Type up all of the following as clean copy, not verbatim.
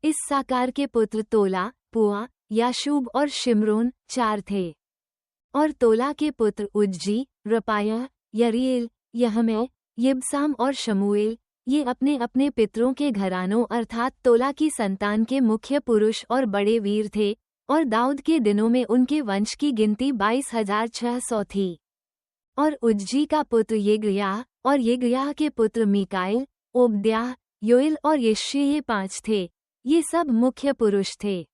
इस्साकार के पुत्र तोला, पुआ, याशूब और शिमरोन 4 थे। और तोला के पुत्र उज्जी, रपाया, यरीएल, यहमै, यिबसाम और शमूएल, ये अपने अपने पितरों के घरानों अर्थात तोला की संतान के मुख्य पुरुष और बड़े वीर थे, और दाऊद के दिनों में उनके वंश की गिनती 22,600 थी। और उज्जी का पुत्र येग्याह, और येग्याह के पुत्र मीकाएल, ओबद्याह, योएल और यिश्य, ये 5 थे। ये सब मुख्य पुरुष थे।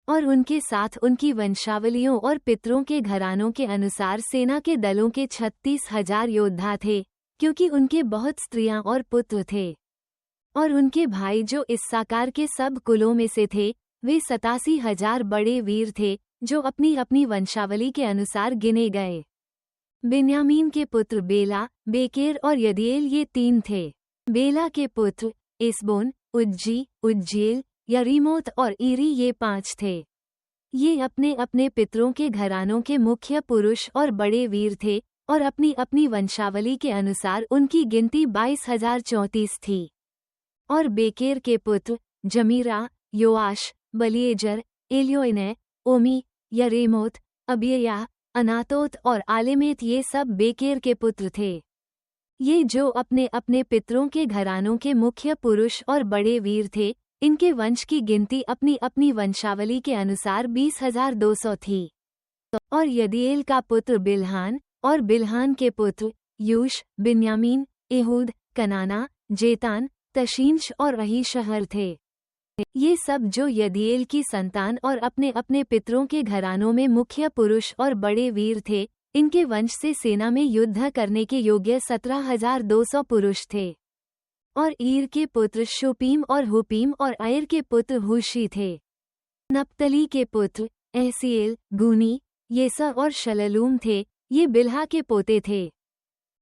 और उनके साथ उनकी वंशावलियों और पितरों के घरानों के अनुसार सेना के दलों के 36,000 योद्धा थे, क्योंकि उनके बहुत स्त्रियां और पुत्र थे। और उनके भाई जो इस्साकार के सब कुलों में से थे, वे 87,000 बड़े वीर थे, जो अपनी अपनी वंशावली के अनुसार गिने गए। बिन्यामीन के पुत्र बेला, बेकेर और यदिएल, ये 3 थे। बेला के पुत्र एसबोन, उज्जी, उज्जीएल, यरीमोत और ईरी, ये 5 थे। ये अपने अपने पितरों के घरानों के मुख्य पुरुष और बड़े वीर थे, और अपनी अपनी वंशावली के अनुसार उनकी गिनती 22,034 थी। और बेकेर के पुत्र जमीरा, योआश, बलिएजर, एलियोइनै, ओमी, यरेमोत, अबिय्याह, अनातोत और आलेमेत, ये सब बेकेर के पुत्र थे। ये जो अपने अपने पितरों के घरानों के मुख्य पुरुष और बड़े वीर थे, इनके वंश की गिनती अपनी अपनी वंशावली के अनुसार 20,200 थी। और यदिएल का पुत्र बिल्हान, और बिल्हान के पुत्र यूश, बिन्यामीन, एहूद, कनाना, जेतान, तशींश और अहीशहर थे। ये सब जो यदिएल की संतान और अपने अपने पितरों के घरानों में मुख्य पुरुष और बड़े वीर थे, इनके वंश से सेना में युद्ध करने के योग्य 17,200 पुरुष थे। और ईर के पुत्र शोपीम और हुपीम और अयर के पुत्र हुशी थे। नप्तली के पुत्र एहसीएल, गूनी, येसा और शललूम थे, ये बिल्हा के पोते थे।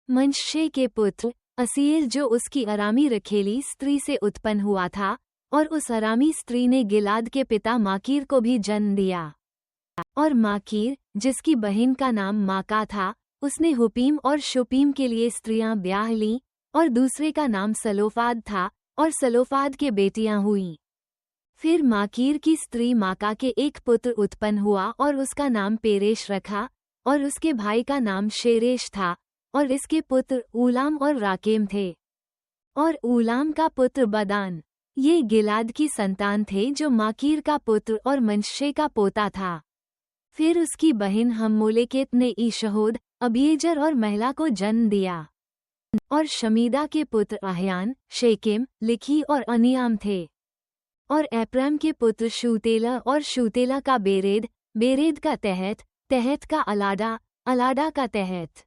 मनश्शे के पुत्र असीएल, जो उसकी अरामी रखेली स्त्री से उत्पन्न हुआ था, और उस अरामी स्त्री ने गिलाद के पिता माकीर को भी जन्म दिया। और माकीर, जिसकी बहन का नाम माका था, उसने हुपीम और शुपीम के लिए स्त्रियां ब्याह लीं, और दूसरे का नाम सलोफाद था, और सलोफाद के बेटियां हुईं। फिर माकीर की स्त्री माका के एक पुत्र उत्पन्न हुआ, और उसका नाम पेरेश रखा, और उसके भाई का नाम शेरेश था, और इसके पुत्र ऊलाम और राकेम थे। और ऊलाम का पुत्र बदान, ये गिलाद की संतान थे, जो माकीर का पुत्र और मनश्शे का पोता था। फिर उसकी बहन हम्मोलेकेत ने ईशहोद, अबीएजर और महिला को जन्म दिया। और शमीदा के पुत्र अहयान, शेकेम, लिखी और अनियाम थे। और एप्रैम के पुत्र शूतेला, और शूतेला का बेरेद, बेरेद का तहत, तहत का अलाडा, अलाडा का तहत,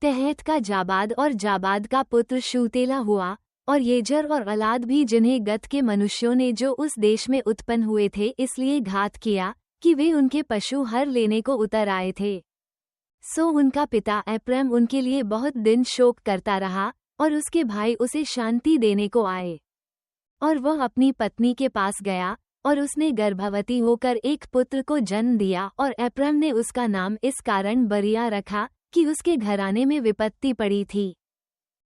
तहत का जाबाद, और जाबाद का पुत्र शूतेला हुआ। और येजर और अलाद भी, जिन्हें गत के मनुष्यों ने जो उस देश में उत्पन्न हुए थे इसलिए घात किया कि वे उनके पशु हर लेने को उतर आए थे। सो उनका पिता एप्रैम उनके लिए बहुत दिन शोक करता रहा, और उसके भाई उसे शांति देने को आए। और वह अपनी पत्नी के पास गया, और उसने गर्भवती होकर एक पुत्र को जन्म दिया, और एप्रैम ने उसका नाम इस कारण बरिया रखा कि उसके घराने में विपत्ति पड़ी थी।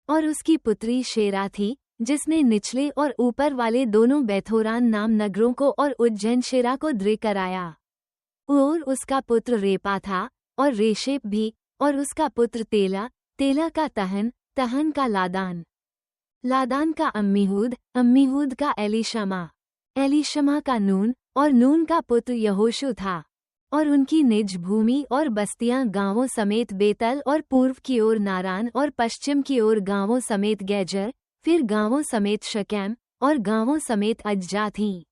और उसकी पुत्री शेरा थी, जिसने निचले और ऊपर वाले दोनों बेथोरान नाम नगरों को और उज्जैन शेरा को दृढ़ कराया। और उसका पुत्र रेपा था, और रेशेप भी, और उसका पुत्र तेला, तेला का तहन, तहन का लादान, लादान का अम्मीहूद, अम्मीहूद का एलीशमा, एलीशमा का नून, और नून का पुत्र यहोशू था। और उनकी निज भूमि और बस्तियां गांवों समेत बेतल, और पूर्व की ओर नारान, और पश्चिम की ओर गांवों समेत गैजर, फिर गांवों समेत शकेम, और गांवों समेत अज्जा थीं।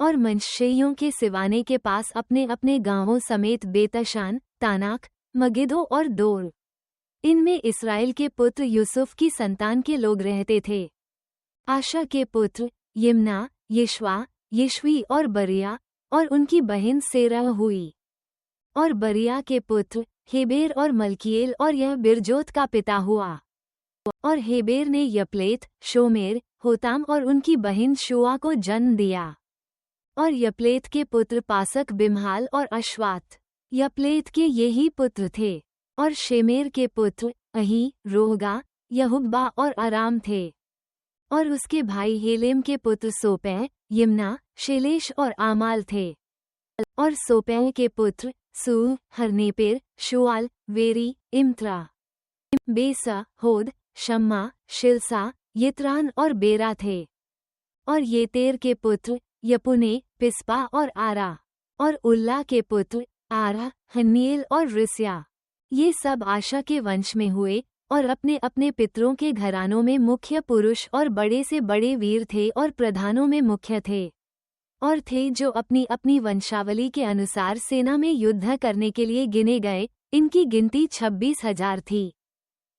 और मनश्शेइयों के सिवाने के पास अपने अपने गांवों समेत बेतशान, तानाक, मगिदो और दोर। इनमें इस्राएल के पुत्र यूसुफ की संतान के लोग रहते थे। आशा के पुत्र यिम्ना, यिश्वा, यिश्वी और बरिया, और उनकी बहन सेरह हुई। और बरिया के पुत्र हेबेर और मल्कीएल, और यह बिरजोत का पिता हुआ। और हेबेर ने यप्लेत, शोमेर, होताम और उनकी बहन शुआ को जन्म दिया। और यप्लेत के पुत्र पासक, बिम्हाल और अश्वात, यप्लेत के यही पुत्र थे। और शेमेर के पुत्र अही, रोहगा, यहुब्बा और अराम थे। और उसके भाई हेलेम के पुत्र सोपै, यिम्ना, शैलेश और आमाल थे। और सोपै के पुत्र सूह, हरनेपेर, शुआल, वेरी, इम्त्रा, बेसा, होद, शम्मा, शिलसा, यित्रान और बेरा थे। और येतेर के पुत्र यपुने, पिस्पा और आरा। और उल्ला के पुत्र आरा, हन्नीएल और रिस्या। ये सब आशा के वंश में हुए और अपने अपने पितरों के घरानों में मुख्य पुरुष और बड़े से बड़े वीर थे और प्रधानों में मुख्य थे और थे जो अपनी अपनी वंशावली के अनुसार सेना में युद्ध करने के लिए गिने गए। इनकी गिनती 26,000 थी।